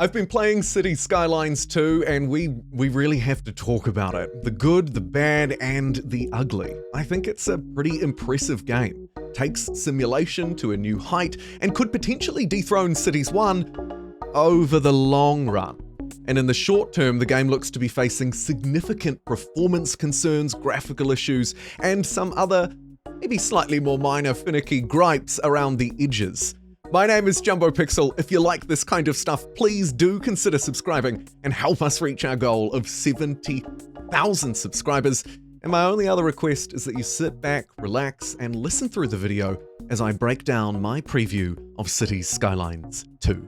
I've been playing Cities Skylines 2, and we really have to talk about it. The good, the bad, and the ugly. I think it's a pretty impressive game. Takes simulation to a new height, and could potentially dethrone Cities 1 over the long run. And in the short term, the game looks to be facing significant performance concerns, graphical issues, and some other, maybe slightly more minor finicky gripes around the edges. My name is JumboPixel. If you like this kind of stuff, please do consider subscribing and help us reach our goal of 70,000 subscribers. And my only other request is that you sit back, relax, and listen through the video as I break down my preview of Cities Skylines 2.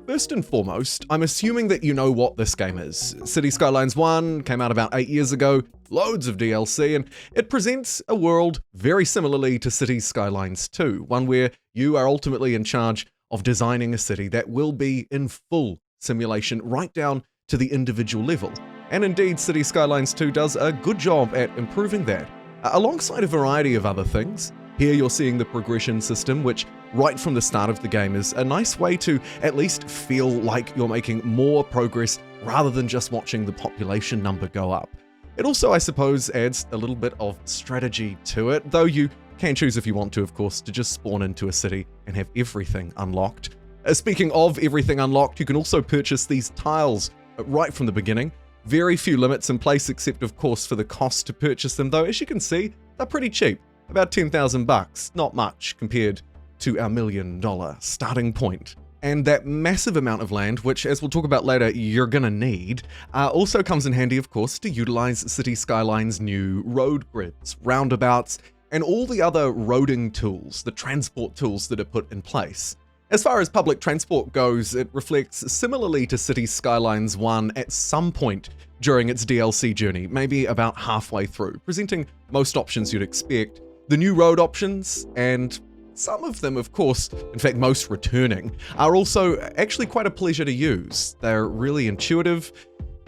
First and foremost, I'm assuming that you know what this game is. Cities Skylines 1 came out about 8 years ago, loads of DLC, and it presents a world very similarly to Cities Skylines 2, one where you are ultimately in charge of designing a city that will be in full simulation right down to the individual level. And indeed, Cities Skylines 2 does a good job at improving that, alongside a variety of other things. Here you're seeing the progression system, which right from the start of the game is a nice way to at least feel like you're making more progress rather than just watching the population number go up. It also, I suppose, adds a little bit of strategy to it, though you can choose if you want to, of course, to just spawn into a city and have everything unlocked. Speaking of everything unlocked, you can also purchase these tiles right from the beginning. Very few limits in place, except of course for the cost to purchase them, though as you can see, they're pretty cheap. About 10,000 bucks, not much compared to our $1 million starting point. And that massive amount of land, which as we'll talk about later, you're gonna need, also comes in handy, of course, to utilize Cities Skylines' new road grids, roundabouts, and all the other roading tools, the transport tools that are put in place. As far as public transport goes, it reflects similarly to Cities Skylines 1 at some point during its DLC journey, maybe about halfway through, presenting most options you'd expect. The new road options, and some of them, of course, in fact most returning, are also actually quite a pleasure to use. They're really intuitive.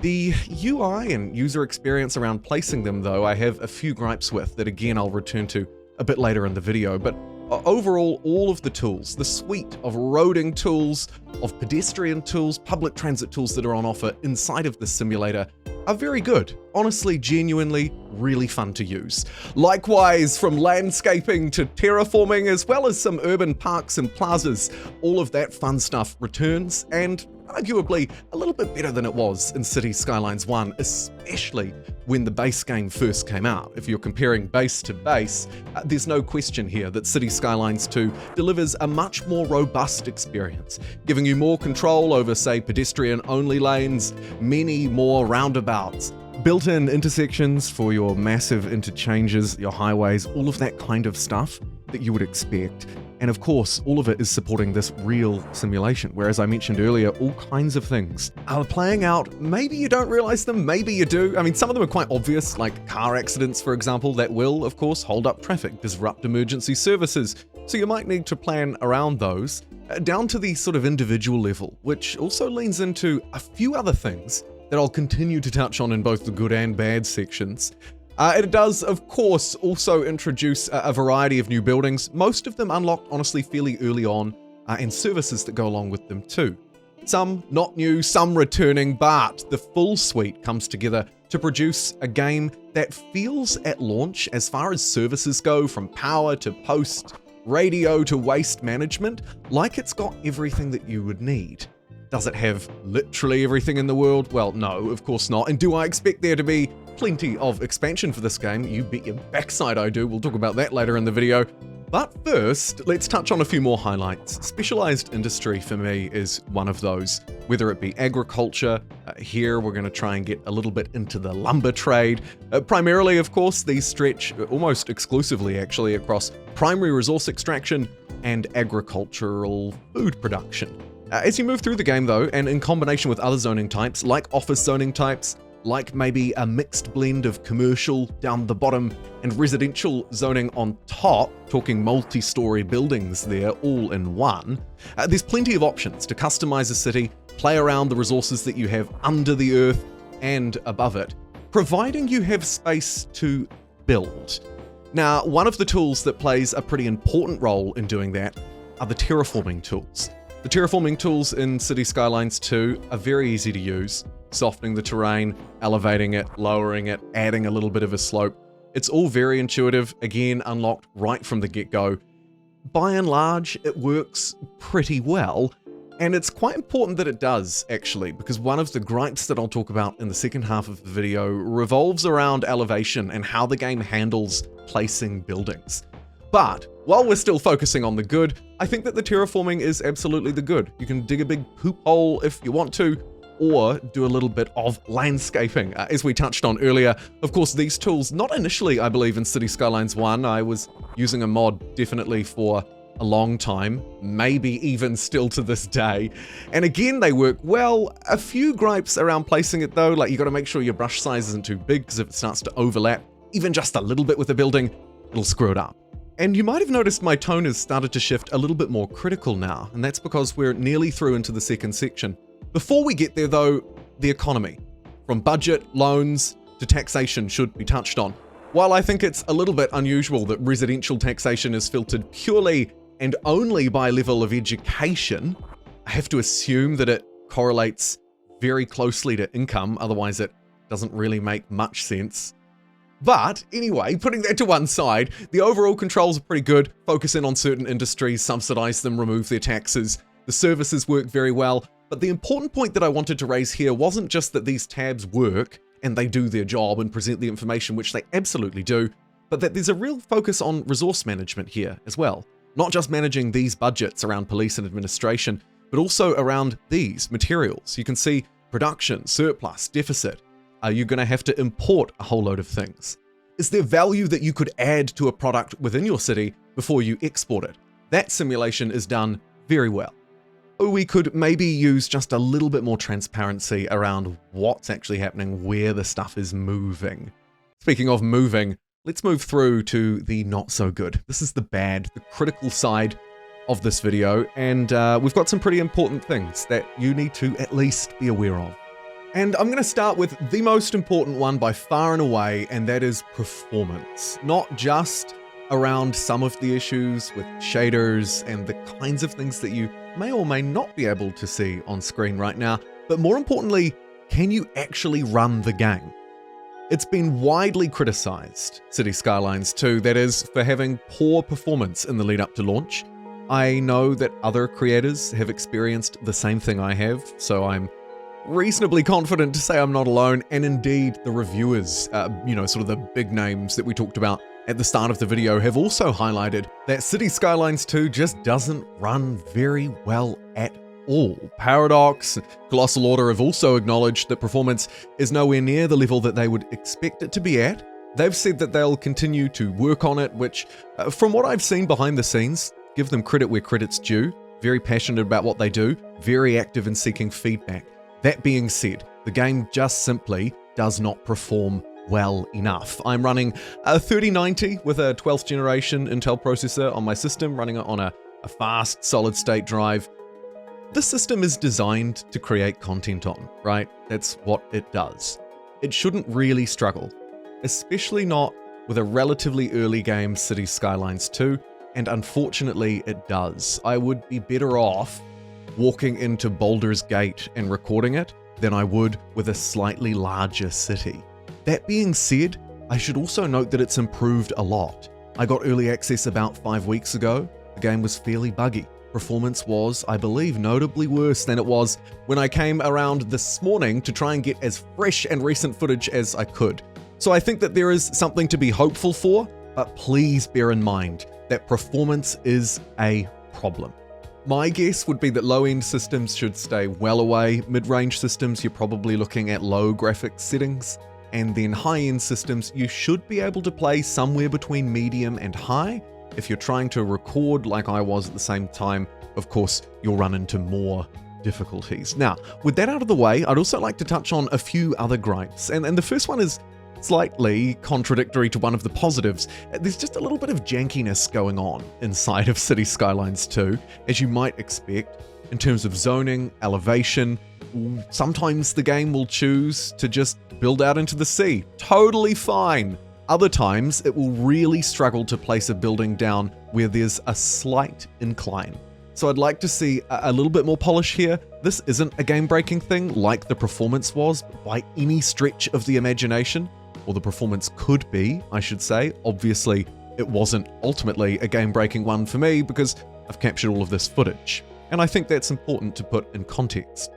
The UI and user experience around placing them, though, I have a few gripes with that again I'll return to a bit later in the video, but overall, all of the tools, the suite of roading tools, of pedestrian tools, public transit tools that are on offer inside of the simulator are very good. Honestly, genuinely, really fun to use. Likewise, from landscaping to terraforming, as well as some urban parks and plazas, all of that fun stuff returns, and arguably a little bit better than it was in Cities Skylines 1, especially when the base game first came out. If you're comparing base to base, there's no question here that Cities Skylines 2 delivers a much more robust experience, giving you more control over, say, pedestrian-only lanes, many more roundabouts, built-in intersections for your massive interchanges, your highways, all of that kind of stuff that you would expect. And of course, all of it is supporting this real simulation, where, as I mentioned earlier, all kinds of things are playing out. Maybe you don't realize them, maybe you do. I mean, some of them are quite obvious, like car accidents, for example, that will, of course, hold up traffic, disrupt emergency services. So you might need to plan around those, down to the sort of individual level, which also leans into a few other things that I'll continue to touch on in both the good and bad sections. It does, of course, also introduce a variety of new buildings, most of them unlocked, honestly, fairly early on, and services that go along with them too. Some not new, some returning, but the full suite comes together to produce a game that feels at launch, as far as services go, from power to post, radio to waste management, like it's got everything that you would need. Does it have literally everything in the world? Well, no, of course not. And do I expect there to be plenty of expansion for this game? You bet your backside I do. We'll talk about that later in the video. But first, let's touch on a few more highlights. Specialized industry for me is one of those, whether it be agriculture. Here we're going to try and get a little bit into the lumber trade. Primarily, of course, these stretch almost exclusively actually across primary resource extraction and agricultural food production. As you move through the game though, and in combination with other zoning types, like office zoning types, like maybe a mixed blend of commercial down the bottom and residential zoning on top, talking multi-story buildings there all in one, there's plenty of options to customize a city, play around the resources that you have under the earth and above it, providing you have space to build. Now, one of the tools that plays a pretty important role in doing that are the terraforming tools. The The terraforming tools in Cities Skylines 2 are very easy to use. Softening the terrain, elevating it, lowering it, adding a little bit of a slope. It's all very intuitive, again, unlocked right from the get-go. By and large, it works pretty well, and it's quite important that it does, actually, because one of the gripes that I'll talk about in the second half of the video revolves around elevation and how the game handles placing buildings. But while we're still focusing on the good, I think that the terraforming is absolutely the good. You can dig a big poop hole if you want to, or do a little bit of landscaping. As we touched on earlier, of course, these tools, not initially, I believe, in Cities Skylines 1, I was using a mod definitely for a long time, maybe even still to this day. And again, they work well. A few gripes around placing it though, like you gotta make sure your brush size isn't too big, because if it starts to overlap, even just a little bit with the building, it'll screw it up. And you might have noticed my tone has started to shift a little bit more critical now, and that's because we're nearly through into the second section. Before we get there though, the economy. From budget, loans, to taxation should be touched on. While I think it's a little bit unusual that residential taxation is filtered purely and only by level of education, I have to assume that it correlates very closely to income, otherwise it doesn't really make much sense. But anyway, putting that to one side, the overall controls are pretty good. Focus in on certain industries, subsidize them, remove their taxes. The services work very well. But the important point that I wanted to raise here wasn't just that these tabs work and they do their job and present the information, which they absolutely do, but that there's a real focus on resource management here as well. Not just managing these budgets around police and administration, but also around these materials. You can see production, surplus, deficit. Are you going to have to import a whole load of things? Is there value that you could add to a product within your city before you export it? That simulation is done very well. We could maybe use just a little bit more transparency around what's actually happening, where the stuff is moving. Speaking of moving, let's move through to the not so good. This is the bad, the critical side of this video, and we've got some pretty important things that you need to at least be aware of. And I'm going to start with the most important one by far and away, and that is performance. Not just around some of the issues with shaders and the kinds of things that you may or may not be able to see on screen right now, but more importantly, can you actually run the game? It's been widely criticized, Cities Skylines 2, that is, for having poor performance in the lead up to launch. I know that other creators have experienced the same thing I have, so I'm reasonably confident to say I'm not alone, and indeed the reviewers, sort of the big names that we talked about at the start of the video have also highlighted that Cities Skylines 2 just doesn't run very well at all. Paradox, Colossal Order have also acknowledged that performance is nowhere near the level that they would expect it to be at. They've said that they'll continue to work on it, which, from what I've seen behind the scenes, give them credit where credit's due, very passionate about what they do, very active in seeking feedback. That being said, the game just simply does not perform well enough. I'm running a 3090 with a 12th generation Intel processor on my system, running it on a fast solid-state drive. This system is designed to create content on, right? That's what it does. It shouldn't really struggle, especially not with a relatively early game, Cities Skylines 2, and unfortunately it does. I would be better off walking into Baldur's Gate and recording it than I would with a slightly larger city. That being said, I should also note that it's improved a lot. I got early access about 5 weeks ago. The game was fairly buggy. Performance was, I believe, notably worse than it was when I came around this morning to try and get as fresh and recent footage as I could. So I think that there is something to be hopeful for, but please bear in mind that performance is a problem. My guess would be that low-end systems should stay well away. Mid-range systems, you're probably looking at low graphics settings. And then high-end systems, you should be able to play somewhere between medium and high. If you're trying to record like I was at the same time, of course, you'll run into more difficulties. Now, with that out of the way, I'd also like to touch on a few other gripes. And the first one is slightly contradictory to one of the positives. There's just a little bit of jankiness going on inside of Cities Skylines 2, as you might expect, in terms of zoning, elevation. Sometimes the game will choose to just build out into the sea. Totally fine. Other times, it will really struggle to place a building down where there's a slight incline. So I'd like to see a little bit more polish here. This isn't a game-breaking thing like the performance was by any stretch of the imagination, or the performance could be, I should say. Obviously, it wasn't ultimately a game-breaking one for me because I've captured all of this footage, and I think that's important to put in context.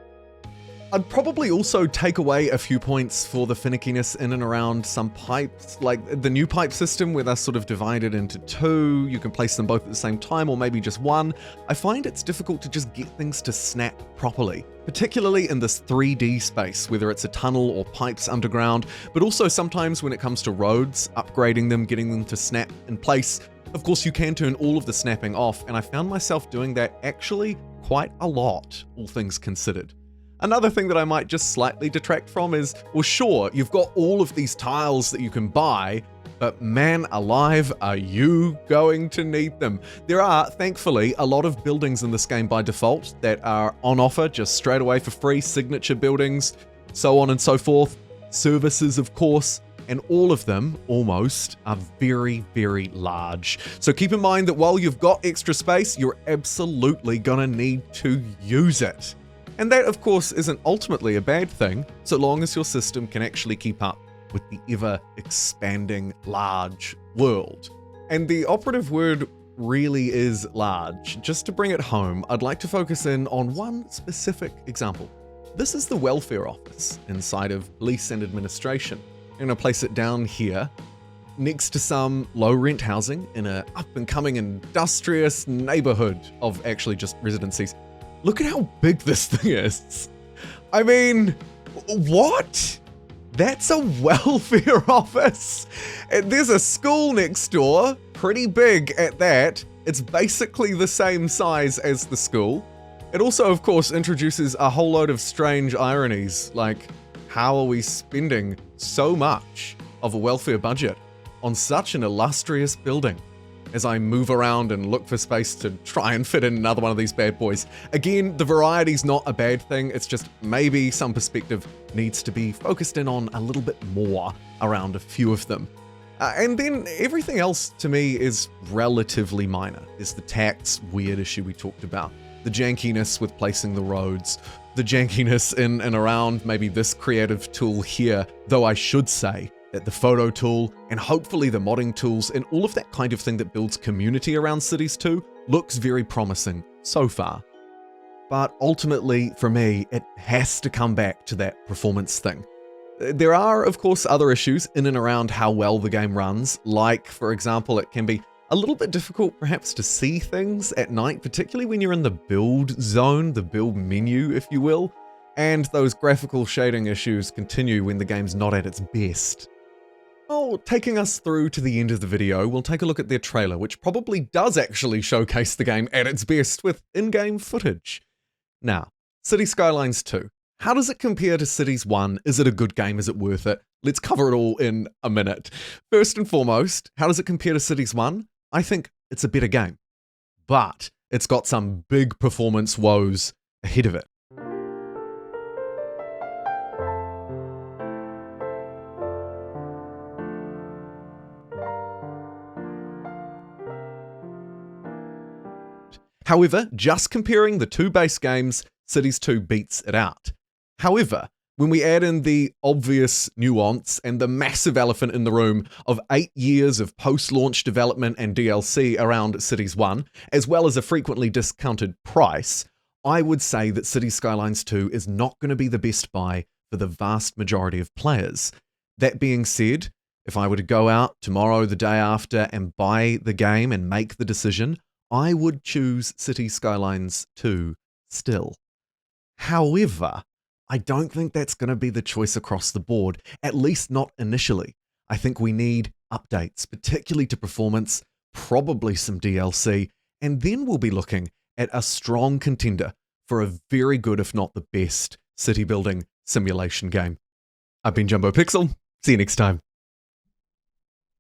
I'd probably also take away a few points for the finickiness in and around some pipes, like the new pipe system where they're sort of divided into two, you can place them both at the same time or maybe just one. I find it's difficult to just get things to snap properly, particularly in this 3D space, whether it's a tunnel or pipes underground, but also sometimes when it comes to roads, upgrading them, getting them to snap in place. Of course, you can turn all of the snapping off, and I found myself doing that actually quite a lot, all things considered. Another thing that I might just slightly detract from is, well, sure, you've got all of these tiles that you can buy, but man alive, are you going to need them? There are, thankfully, a lot of buildings in this game by default that are on offer just straight away for free, signature buildings, so on and so forth, services, of course, and all of them, almost, are very, very large. So keep in mind that while you've got extra space, you're absolutely gonna need to use it. And that, of course, isn't ultimately a bad thing, so long as your system can actually keep up with the ever-expanding large world. And the operative word really is large. Just to bring it home, I'd like to focus in on one specific example. This is the welfare office inside of police and administration. I'm gonna place it down here, next to some low-rent housing in an up-and-coming industrious neighborhood of actually just residencies. Look at how big this thing is. I mean, what? That's a welfare office. And there's a school next door, pretty big at that. It's basically the same size as the school. It also, of course, introduces a whole load of strange ironies, like how are we spending so much of a welfare budget on such an illustrious building? As I move around and look for space to try and fit in another one of these bad boys. Again, the variety's not a bad thing, it's just maybe some perspective needs to be focused in on a little bit more around a few of them. And then everything else to me is relatively minor. There's the tax weird issue we talked about, the jankiness with placing the roads, the jankiness in and around maybe this creative tool here, though I should say that the photo tool and hopefully the modding tools and all of that kind of thing that builds community around Cities 2 looks very promising so far. But ultimately, for me, it has to come back to that performance thing. There are, of course, other issues in and around how well the game runs, like, for example, it can be a little bit difficult perhaps to see things at night, particularly when you're in the build zone, the build menu, if you will, and those graphical shading issues continue when the game's not at its best. Well, taking us through to the end of the video, we'll take a look at their trailer, which probably does actually showcase the game at its best with in-game footage. Now, Cities Skylines 2. How does it compare to Cities 1? Is it a good game? Is it worth it? Let's cover it all in a minute. First and foremost, how does it compare to Cities 1? I think it's a better game, but it's got some big performance woes ahead of it. However, just comparing the two base games, Cities 2 beats it out. However, when we add in the obvious nuance and the massive elephant in the room of 8 years of post-launch development and DLC around Cities 1, as well as a frequently discounted price, I would say that Cities Skylines 2 is not going to be the best buy for the vast majority of players. That being said, if I were to go out tomorrow, the day after, and buy the game and make the decision, I would choose Cities Skylines 2 still. However, I don't think that's going to be the choice across the board, at least not initially. I think we need updates, particularly to performance, probably some DLC, and then we'll be looking at a strong contender for a very good, if not the best, city building simulation game. I've been JumboPixel. See you next time.